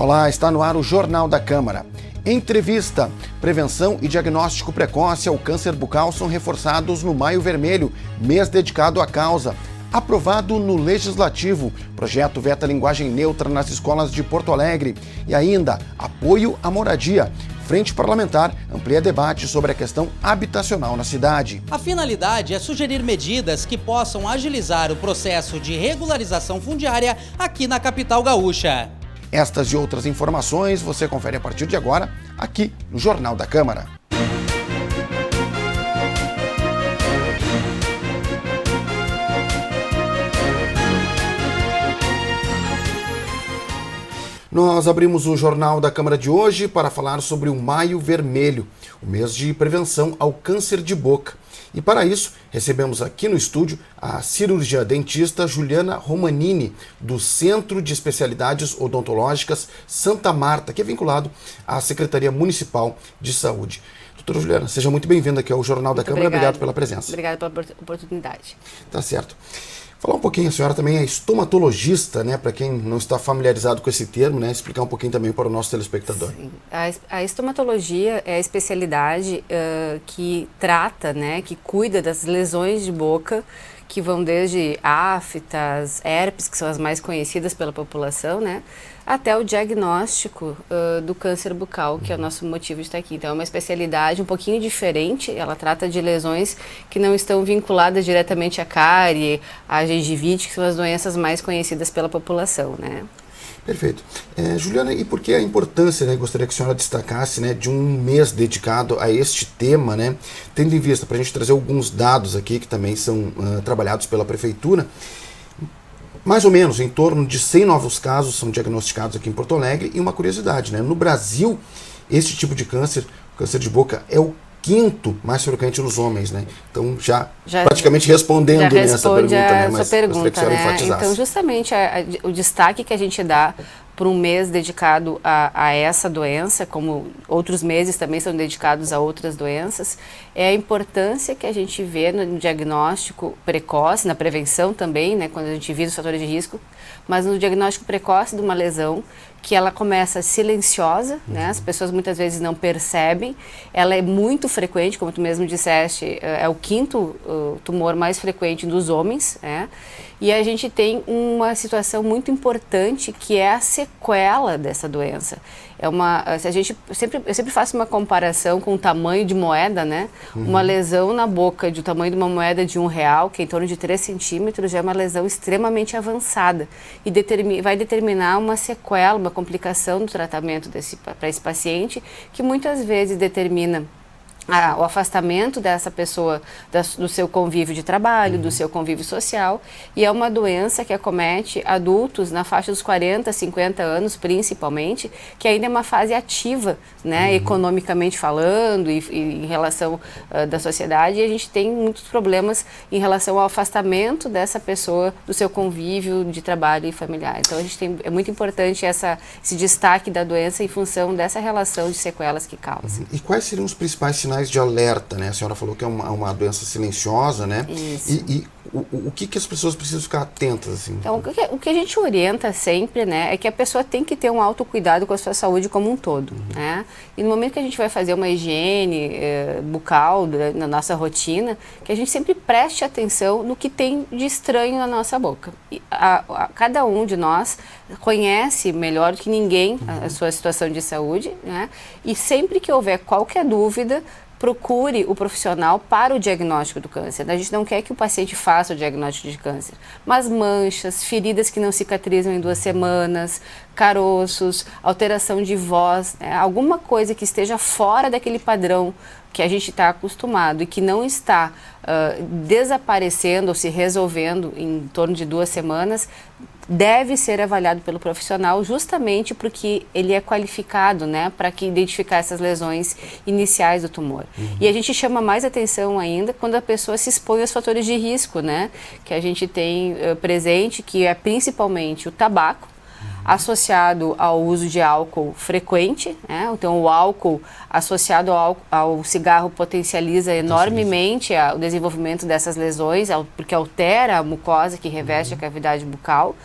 Olá, está no ar o Jornal da Câmara. Entrevista. Prevenção e diagnóstico precoce ao câncer bucal são reforçados no Maio Vermelho, mês dedicado à causa. Aprovado no Legislativo. Projeto veta linguagem neutra nas escolas de Porto Alegre. E ainda, apoio à moradia. Frente Parlamentar amplia debate sobre a questão habitacional na cidade. A finalidade é sugerir medidas que possam agilizar o processo de regularização fundiária aqui na capital gaúcha. Estas e outras informações você confere a partir de agora, aqui no Jornal da Câmara. Nós abrimos o Jornal da Câmara de hoje para falar sobre o Maio Vermelho, o mês de prevenção ao câncer de boca. E para isso, recebemos aqui no estúdio a cirurgiã dentista Juliana Romanini, do Centro de Especialidades Odontológicas Santa Marta, que é vinculado à Secretaria Municipal de Saúde. Doutora Juliana, seja muito bem-vinda aqui ao Jornal da Câmara. Obrigado pela presença. Obrigada pela oportunidade. Tá certo. Falar um pouquinho, a senhora também é estomatologista, né? Para quem não está familiarizado com esse termo, né? Explicar um pouquinho também para o nosso telespectador. Sim. A estomatologia é a especialidade que trata, né? Que cuida das lesões de boca, que vão desde aftas, herpes, que são as mais conhecidas pela população, né? Até o diagnóstico do câncer bucal, que é o nosso motivo de estar aqui. Então é uma especialidade um pouquinho diferente, ela trata de lesões que não estão vinculadas diretamente à cárie, à gengivite, que são as doenças mais conhecidas pela população, né? Perfeito. Juliana, e por que a importância, né, gostaria que a senhora destacasse, né, de um mês dedicado a este tema, né, tendo em vista, para a gente trazer alguns dados aqui que também são trabalhados pela Prefeitura, mais ou menos em torno de 100 novos casos são diagnosticados aqui em Porto Alegre. E uma curiosidade, né, no Brasil, este tipo de câncer, câncer de boca, é o quinto mais frequente nos homens, né? Então já praticamente respondendo nessa pergunta, né? Mas gostaria que a senhora enfatizasse. Então justamente o destaque que a gente dá para um mês dedicado a essa doença, como outros meses também são dedicados a outras doenças, é a importância que a gente vê no diagnóstico precoce, na prevenção também, né, quando a gente visa os fatores de risco, mas no diagnóstico precoce de uma lesão que ela começa silenciosa, né, as pessoas muitas vezes não percebem, ela é muito frequente, como tu mesmo disseste, é o quinto tumor mais frequente dos homens, né, e a gente tem uma situação muito importante que é a sequela dessa doença. Eu sempre faço uma comparação com o tamanho de moeda, né? Uma lesão na boca do tamanho de uma moeda de R$1, que é em torno de 3 centímetros, já é uma lesão extremamente avançada e vai determinar uma sequela, uma complicação do tratamento para esse paciente, que muitas vezes determina o afastamento dessa pessoa do seu convívio de trabalho, do seu convívio social, e é uma doença que acomete adultos na faixa dos 40, 50 anos principalmente, que ainda é uma fase ativa, né, economicamente falando e em relação da sociedade, e a gente tem muitos problemas em relação ao afastamento dessa pessoa do seu convívio de trabalho e familiar. Então é muito importante esse destaque da doença em função dessa relação de sequelas que causa. E quais seriam os principais sinais de alerta, né? A senhora falou que é uma doença silenciosa, né? Isso. E o que as pessoas precisam ficar atentas, assim? Então, o que a gente orienta sempre, né, é que a pessoa tem que ter um autocuidado com a sua saúde como um todo, né? E no momento que a gente vai fazer uma higiene bucal na nossa rotina, que a gente sempre preste atenção no que tem de estranho na nossa boca. E cada um de nós conhece melhor do que ninguém a sua situação de saúde, né? E sempre que houver qualquer dúvida, procure o profissional para o diagnóstico do câncer. A gente não quer que o paciente faça o diagnóstico de câncer, mas manchas, feridas que não cicatrizam em 2 semanas, caroços, alteração de voz, né? Alguma coisa que esteja fora daquele padrão que a gente está acostumado e que não está desaparecendo ou se resolvendo em torno de 2 semanas, deve ser avaliado pelo profissional justamente porque ele é qualificado, né, para identificar essas lesões iniciais do tumor. E a gente chama mais atenção ainda quando a pessoa se expõe aos fatores de risco, né, que a gente tem presente, que é principalmente o tabaco, associado ao uso de álcool frequente, né? Então o álcool associado ao cigarro potencializa enormemente o desenvolvimento dessas lesões, porque altera a mucosa que reveste a cavidade bucal.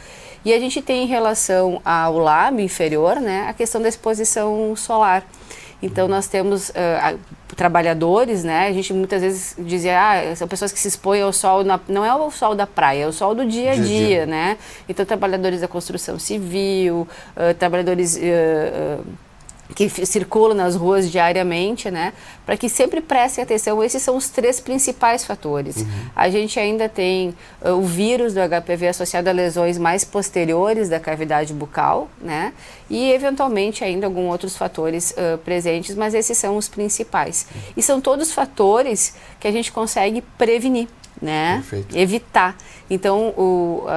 E a gente tem em relação ao lábio inferior, né, a questão da exposição solar. Então nós temos trabalhadores, né? A gente muitas vezes dizia, são pessoas que se expõem ao sol, não é o sol da praia, é o sol do dia a dia, né? Então trabalhadores da construção civil, trabalhadores que circulam nas ruas diariamente, né? Para que sempre prestem atenção, esses são os 3 principais fatores. A gente ainda tem o vírus do HPV associado a lesões mais posteriores da cavidade bucal, né? E eventualmente ainda alguns outros fatores presentes, mas esses são os principais. E são todos fatores que a gente consegue prevenir, né? Perfeito. Evitar. Então,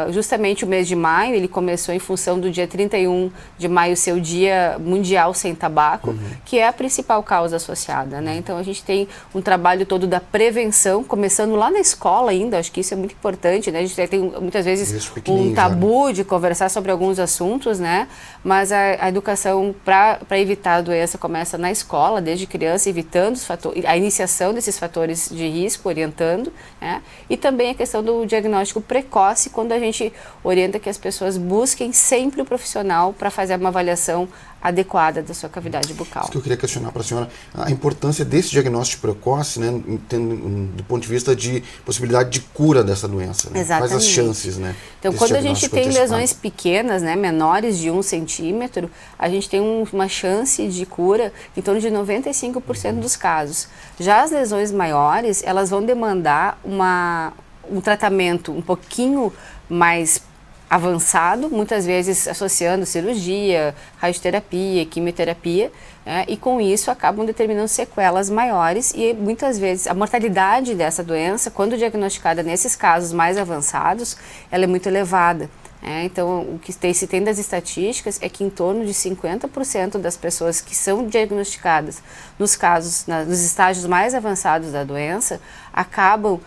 justamente o mês de maio, ele começou em função do dia 31 de maio ser o Dia Mundial Sem Tabaco, que é a principal causa associada, né? Então, a gente tem um trabalho todo da prevenção, começando lá na escola ainda, acho que isso é muito importante, né? A gente tem muitas vezes um tabu de conversar sobre alguns assuntos, né? Mas a educação para evitar a doença começa na escola, desde criança, evitando os fatores, a iniciação desses fatores de risco, orientando, né? E também a questão do diagnóstico precoce, quando a gente orienta que as pessoas busquem sempre o profissional para fazer uma avaliação adequada da sua cavidade bucal. Isso que eu queria questionar para a senhora, a importância desse diagnóstico precoce, né, do ponto de vista de possibilidade de cura dessa doença. Né? Exatamente. Quais as chances, né? Então, quando a gente tem lesões pequenas, né, menores de 1 centímetro, a gente tem uma chance de cura em torno de 95% dos casos. Já as lesões maiores, elas vão demandar um tratamento um pouquinho mais avançado, muitas vezes associando cirurgia, radioterapia, quimioterapia, né, e com isso acabam determinando sequelas maiores e muitas vezes a mortalidade dessa doença, quando diagnosticada nesses casos mais avançados, ela é muito elevada. Então, o que se tem das estatísticas é que em torno de 50% das pessoas que são diagnosticadas nos casos, nos estágios mais avançados da doença, acabam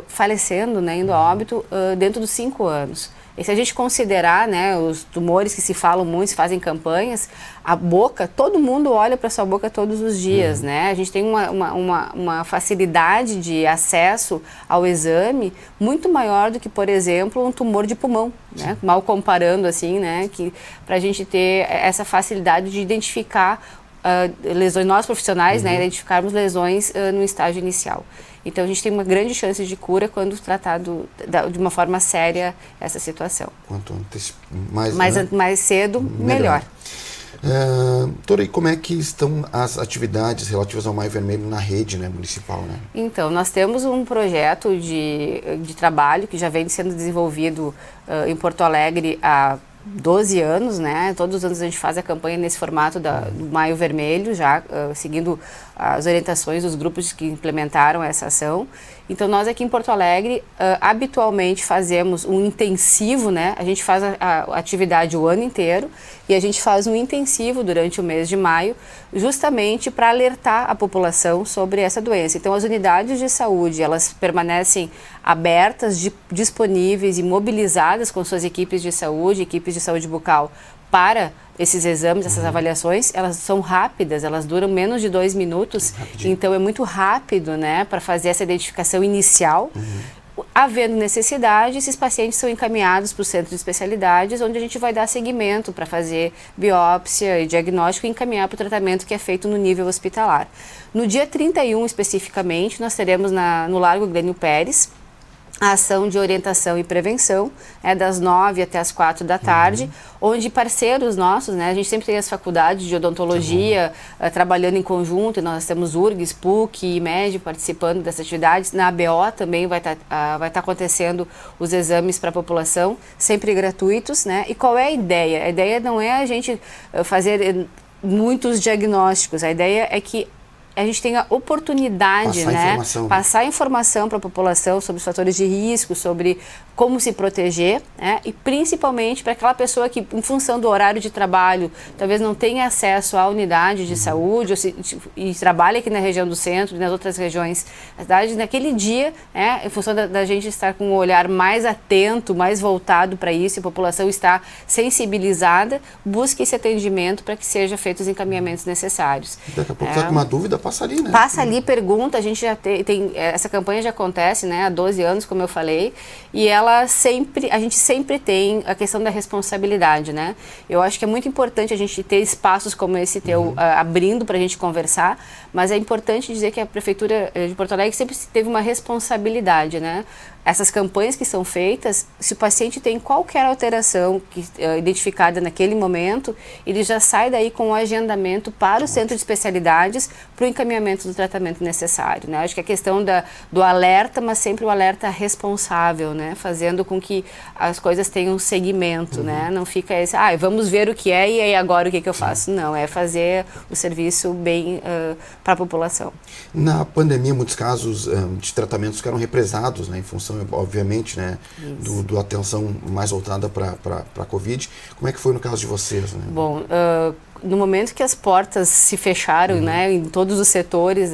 falecendo, né, indo a óbito dentro dos 5 anos. E se a gente considerar, né, os tumores que se falam muito, se fazem campanhas, a boca, todo mundo olha para sua boca todos os dias, né? A gente tem uma facilidade de acesso ao exame muito maior do que, por exemplo, um tumor de pulmão, né? Mal comparando assim, né, que para a gente ter essa facilidade de identificar lesões, nós profissionais, né, identificarmos lesões no estágio inicial. Então, a gente tem uma grande chance de cura quando tratado de uma forma séria essa situação. Quanto antes, mais cedo, melhor. Doutora, e como é que estão as atividades relativas ao Maio Vermelho na rede, né, municipal? Né? Então, nós temos um projeto de trabalho que já vem sendo desenvolvido em Porto Alegre há 12 anos, né? Todos os anos a gente faz a campanha nesse formato do Maio Vermelho, já seguindo as orientações dos grupos que implementaram essa ação. Então, nós aqui em Porto Alegre, habitualmente fazemos um intensivo, né? A gente faz a atividade o ano inteiro e a gente faz um intensivo durante o mês de maio, justamente para alertar a população sobre essa doença. Então, as unidades de saúde, elas permanecem abertas, disponíveis e mobilizadas com suas equipes de saúde bucal, para esses exames, essas avaliações. Elas são rápidas, elas duram menos de 2 minutos, então é muito rápido, né, para fazer essa identificação inicial. Havendo necessidade, esses pacientes são encaminhados para o centro de especialidades, onde a gente vai dar seguimento para fazer biópsia e diagnóstico e encaminhar para o tratamento que é feito no nível hospitalar. No dia 31, especificamente, nós teremos no Largo Glênio Pérez a ação de orientação e prevenção, das 9 até as 4 da tarde, onde parceiros nossos, né, a gente sempre tem as faculdades de odontologia trabalhando em conjunto, e nós temos URGS, PUC e IMED participando dessas atividades. Na ABO também vai estar acontecendo os exames para a população, sempre gratuitos, né? E qual é a ideia? A ideia não é a gente fazer muitos diagnósticos, a ideia é que a gente tem a oportunidade, passar informação para a população sobre os fatores de risco, sobre como se proteger, né? E principalmente para aquela pessoa que, em função do horário de trabalho, talvez não tenha acesso à unidade de saúde e trabalha aqui na região do centro e nas outras regiões da cidade, naquele dia, né, em função da gente estar com um olhar mais atento, mais voltado para isso, e a população está sensibilizada, busque esse atendimento para que sejam feitos os encaminhamentos necessários. Daqui a pouco está com uma dúvida, passa ali, né? Passa ali, pergunta, a gente já tem essa campanha já acontece, né, há 12 anos, como eu falei, e ela a gente sempre tem a questão da responsabilidade, né? Eu acho que é muito importante a gente ter espaços como esse teu abrindo para a gente conversar, mas é importante dizer que a Prefeitura de Porto Alegre sempre teve uma responsabilidade, né? Essas campanhas que são feitas, se o paciente tem qualquer alteração identificada naquele momento, ele já sai daí com o agendamento para o centro de especialidades para o encaminhamento do tratamento necessário, né? Acho que a questão do alerta, mas sempre o alerta responsável, né? Fazendo com que as coisas tenham segmento, né? Não fica esse, vamos ver o que é e aí agora o que eu faço. Não, é fazer o serviço bem para a população. Na pandemia, muitos casos de tratamentos ficaram represados, né, em função, obviamente, né, do atenção mais voltada para a Covid. Como é que foi no caso de vocês? Né? Bom, no momento que as portas se fecharam, né, em todos os setores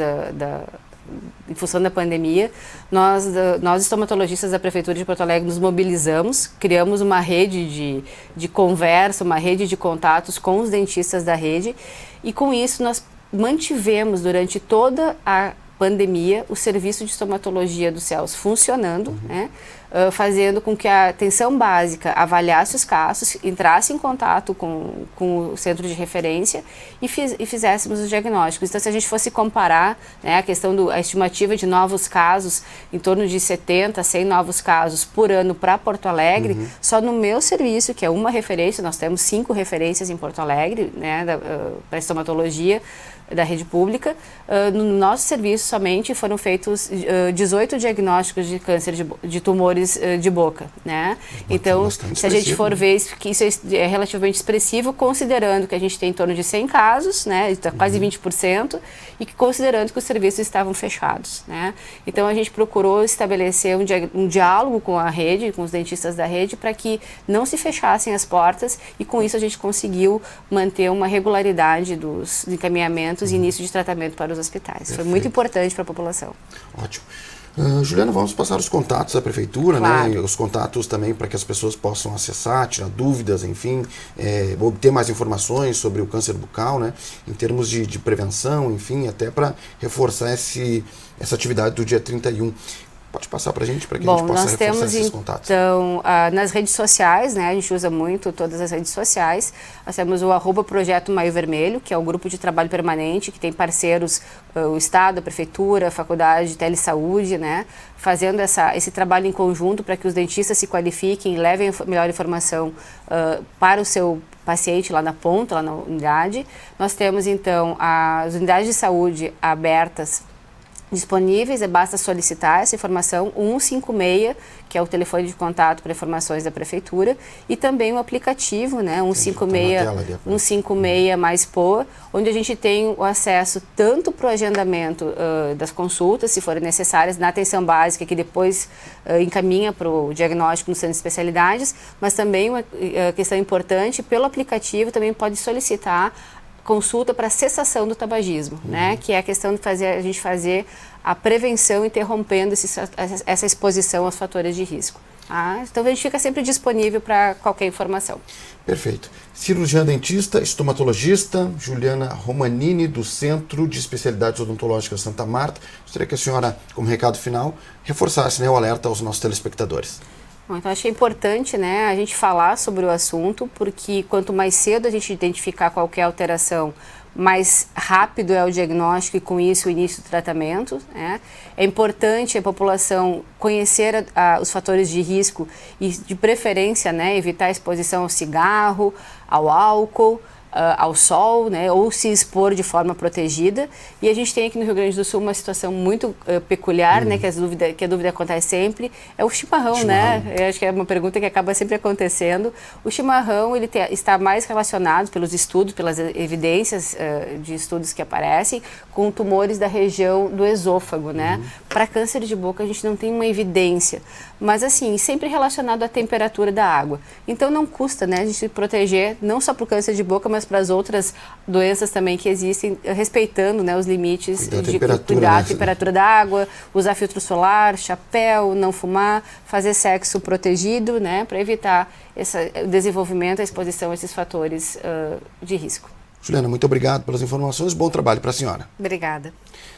em função da pandemia, nós estomatologistas da Prefeitura de Porto Alegre nos mobilizamos, criamos uma rede de conversa, uma rede de contatos com os dentistas da rede, e com isso nós mantivemos durante toda a pandemia o serviço de estomatologia do CELS funcionando, né? Fazendo com que a atenção básica avaliasse os casos, entrasse em contato com o centro de referência e fizéssemos os diagnósticos. Então, se a gente fosse comparar, né, a questão a estimativa de novos casos, em torno de 70 a 100 novos casos por ano para Porto Alegre, só no meu serviço, que é uma referência, nós temos 5 referências em Porto Alegre, né, para estomatologia da rede pública, no nosso serviço somente foram feitos 18 diagnósticos de câncer de tumores de boca, né? Então, se a gente for ver que isso é relativamente expressivo, considerando que a gente tem em torno de 100 casos, né, quase 20%, e que considerando que os serviços estavam fechados, né? Então, a gente procurou estabelecer um diálogo com a rede, com os dentistas da rede, para que não se fechassem as portas, e com isso a gente conseguiu manter uma regularidade dos encaminhamentos e início de tratamento para os hospitais. Perfeito. Foi muito importante para a população. Ótimo. Juliana, vamos passar os contatos da Prefeitura, claro, né? E os contatos também para que as pessoas possam acessar, tirar dúvidas, enfim, obter mais informações sobre o câncer bucal, né? Em termos de prevenção, enfim, até para reforçar essa atividade do dia 31. Pode passar para a gente, para que a gente possa reforçar esses contatos. Então, nas redes sociais, né, a gente usa muito todas as redes sociais. Nós temos o @Projeto Maio Vermelho, que é um grupo de trabalho permanente, que tem parceiros, o Estado, a Prefeitura, a Faculdade de Telesaúde, né, fazendo esse trabalho em conjunto para que os dentistas se qualifiquem e levem melhor informação para o seu paciente lá na ponta, lá na unidade. Nós temos, então, as unidades de saúde abertas disponíveis, basta solicitar essa informação, 156, que é o telefone de contato para informações da Prefeitura, e também o aplicativo, né, 156 mais POA, onde a gente tem o acesso tanto para o agendamento das consultas, se forem necessárias, na atenção básica, que depois encaminha para o diagnóstico no centro de especialidades, mas também uma questão importante, pelo aplicativo também pode solicitar consulta para cessação do tabagismo, né? Que é a questão de a gente fazer a prevenção, interrompendo essa exposição aos fatores de risco. Então a gente fica sempre disponível para qualquer informação. Perfeito. Cirurgiã dentista, estomatologista, Juliana Romanini, do Centro de Especialidades Odontológicas Santa Marta. Gostaria que a senhora, como recado final, reforçasse, né, o alerta aos nossos telespectadores. Bom, então acho que é importante, né, a gente falar sobre o assunto, porque quanto mais cedo a gente identificar qualquer alteração, mais rápido é o diagnóstico e com isso o início do tratamento, né? É importante a população conhecer os fatores de risco e, de preferência, né, evitar a exposição ao cigarro, ao álcool, ao sol, né, ou se expor de forma protegida. E a gente tem aqui no Rio Grande do Sul uma situação muito peculiar, né, que a dúvida acontece sempre, é o chimarrão, né? Eu acho que é uma pergunta que acaba sempre acontecendo. O chimarrão, ele está mais relacionado pelos estudos, pelas evidências de estudos que aparecem, com tumores da região do esôfago, né? Para câncer de boca a gente não tem uma evidência, mas assim, sempre relacionado à temperatura da água. Então não custa, né, a gente se proteger, não só para o câncer de boca, mas para as outras doenças também que existem, respeitando, né, os limites de cuidar da temperatura da água, usar filtro solar, chapéu, não fumar, fazer sexo protegido, né, para evitar o desenvolvimento, a exposição a esses fatores de risco. Juliana, muito obrigado pelas informações, bom trabalho para a senhora. Obrigada.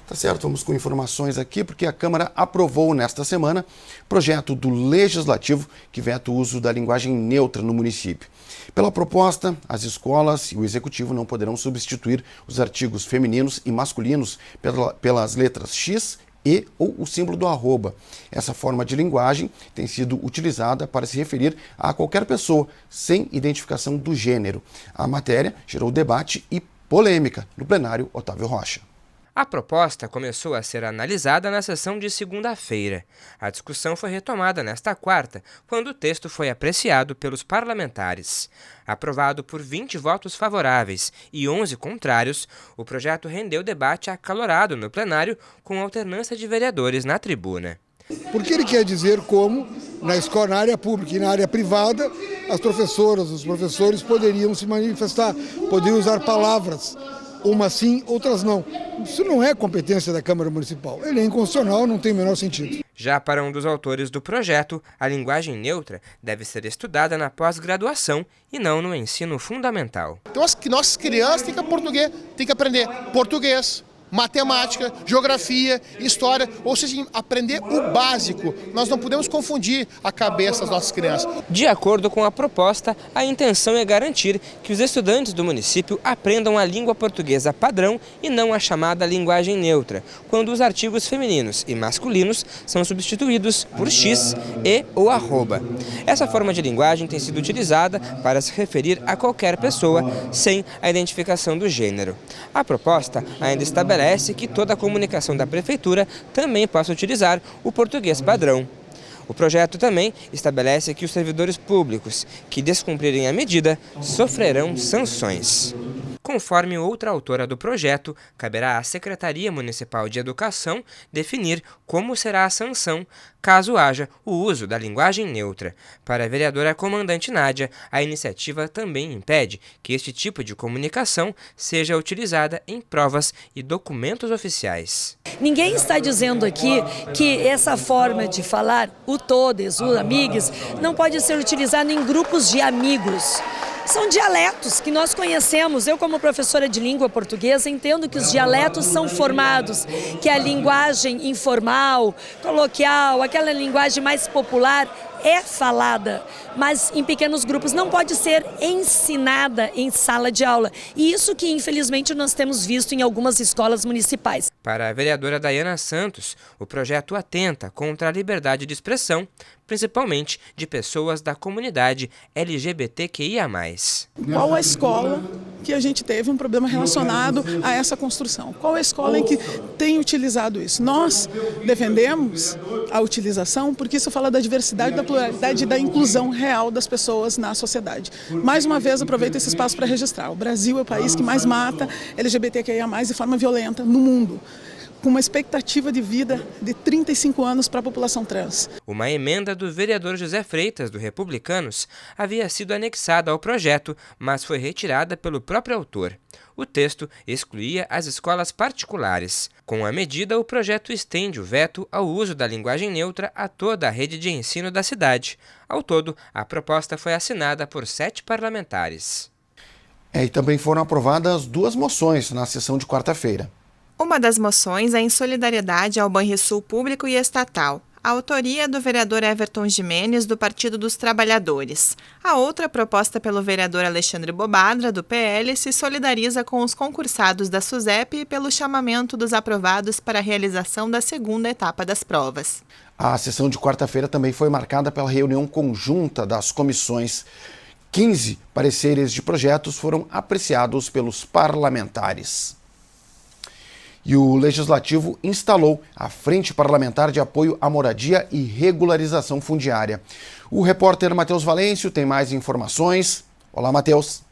Tá certo, vamos com informações aqui, porque a Câmara aprovou nesta semana projeto do Legislativo que veta o uso da linguagem neutra no município. Pela proposta, as escolas e o Executivo não poderão substituir os artigos femininos e masculinos pelas letras X, E ou o símbolo do arroba. Essa forma de linguagem tem sido utilizada para se referir a qualquer pessoa, sem identificação do gênero. A matéria gerou debate e polêmica no plenário Otávio Rocha. A proposta começou a ser analisada na sessão de segunda-feira. A discussão foi retomada nesta quarta, quando o texto foi apreciado pelos parlamentares. Aprovado por 20 votos favoráveis e 11 contrários, o projeto rendeu debate acalorado no plenário, com alternância de vereadores na tribuna. Porque ele quer dizer como, na escola, na área pública e na área privada, as professoras, os professores poderiam se manifestar, poderiam usar palavras, umas sim, outras não. Isso não é competência da Câmara Municipal. Ele é inconstitucional, não tem o menor sentido. Já para um dos autores do projeto, a linguagem neutra deve ser estudada na pós-graduação e não no ensino fundamental. Então as nossas crianças têm que aprender português, matemática, geografia, história, ou seja, aprender o básico. Nós não podemos confundir a cabeça das nossas crianças. De acordo com a proposta, a intenção é garantir que os estudantes do município aprendam a língua portuguesa padrão e não a chamada linguagem neutra, quando os artigos femininos e masculinos são substituídos por X, E ou arroba. Essa forma de linguagem tem sido utilizada para se referir a qualquer pessoa sem a identificação do gênero. A proposta ainda estabelece que toda a comunicação da Prefeitura também possa utilizar o português padrão. O projeto também estabelece que os servidores públicos que descumprirem a medida sofrerão sanções. Conforme outra autora do projeto, caberá à Secretaria Municipal de Educação definir como será a sanção caso haja o uso da linguagem neutra. Para a vereadora comandante Nádia, a iniciativa também impede que este tipo de comunicação seja utilizada em provas e documentos oficiais. Ninguém está dizendo aqui que essa forma de falar, o todes, o amigues, não pode ser utilizada em grupos de amigos. São dialetos que nós conhecemos. Eu, como professora de língua portuguesa, entendo que os dialetos são formados, que a linguagem informal, coloquial, aquela linguagem mais popular é falada, mas em pequenos grupos, não pode ser ensinada em sala de aula. E isso que, infelizmente, nós temos visto em algumas escolas municipais. Para a vereadora Daiana Santos, o projeto atenta contra a liberdade de expressão, principalmente de pessoas da comunidade LGBTQIA+. Qual a escola que a gente teve um problema relacionado a essa construção? Qual a escola em que tem utilizado isso? Nós defendemos a utilização porque isso fala da diversidade, da pluralidade e da inclusão real das pessoas na sociedade. Mais uma vez, aproveito esse espaço para registrar. O Brasil é o país que mais mata LGBTQIA+, de forma violenta no mundo, com uma expectativa de vida de 35 anos para a população trans. Uma emenda do vereador José Freitas, do Republicanos, havia sido anexada ao projeto, mas foi retirada pelo próprio autor. O texto excluía as escolas particulares. Com a medida, o projeto estende o veto ao uso da linguagem neutra a toda a rede de ensino da cidade. Ao todo, a proposta foi assinada por 7 parlamentares. E também foram aprovadas 2 moções na sessão de quarta-feira. Uma das moções é em solidariedade ao Banrisul público e estatal. A autoria é do vereador Everton Gimenez, do Partido dos Trabalhadores. A outra, proposta pelo vereador Alexandre Bobadra, do PL, se solidariza com os concursados da SUSEP pelo chamamento dos aprovados para a realização da segunda etapa das provas. A sessão de quarta-feira também foi marcada pela reunião conjunta das comissões. 15 pareceres de projetos foram apreciados pelos parlamentares. E o Legislativo instalou a Frente Parlamentar de Apoio à Moradia e Regularização Fundiária. O repórter Matheus Valêncio tem mais informações. Olá, Matheus.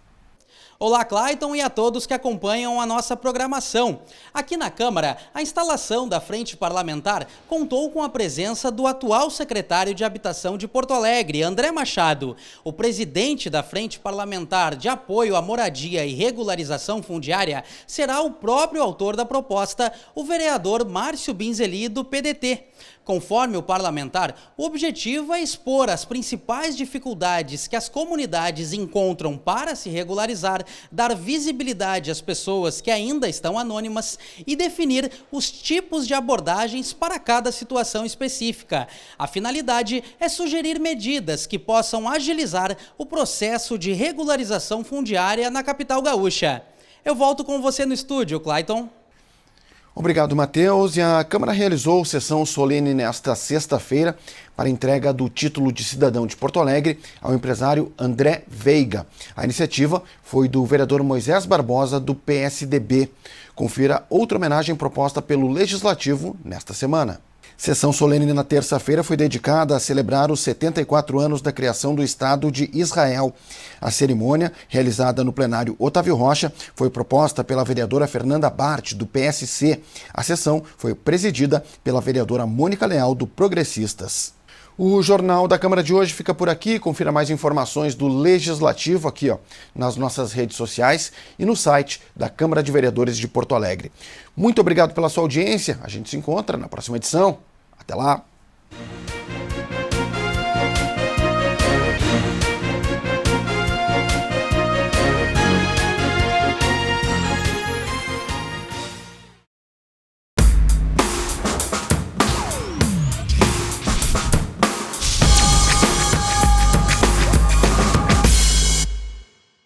Olá, Clayton, e a todos que acompanham a nossa programação. Aqui na Câmara, a instalação da Frente Parlamentar contou com a presença do atual secretário de Habitação de Porto Alegre, André Machado. O presidente da Frente Parlamentar de Apoio à Moradia e Regularização Fundiária será o próprio autor da proposta, o vereador Márcio Binzeli, do PDT. Conforme o parlamentar, o objetivo é expor as principais dificuldades que as comunidades encontram para se regularizar dar visibilidade às pessoas que ainda estão anônimas e definir os tipos de abordagens para cada situação específica. A finalidade é sugerir medidas que possam agilizar o processo de regularização fundiária na capital gaúcha. Eu volto com você no estúdio, Clayton. Obrigado, Matheus. E a Câmara realizou sessão solene nesta sexta-feira para entrega do título de cidadão de Porto Alegre ao empresário André Veiga. A iniciativa foi do vereador Moisés Barbosa, do PSDB. Confira outra homenagem proposta pelo Legislativo nesta semana. Sessão solene na terça-feira foi dedicada a celebrar os 74 anos da criação do Estado de Israel. A cerimônia, realizada no plenário Otávio Rocha, foi proposta pela vereadora Fernanda Bart, do PSC. A sessão foi presidida pela vereadora Mônica Leal, do Progressistas. O Jornal da Câmara de hoje fica por aqui. Confira mais informações do Legislativo aqui, nas nossas redes sociais e no site da Câmara de Vereadores de Porto Alegre. Muito obrigado pela sua audiência. A gente se encontra na próxima edição. Até lá!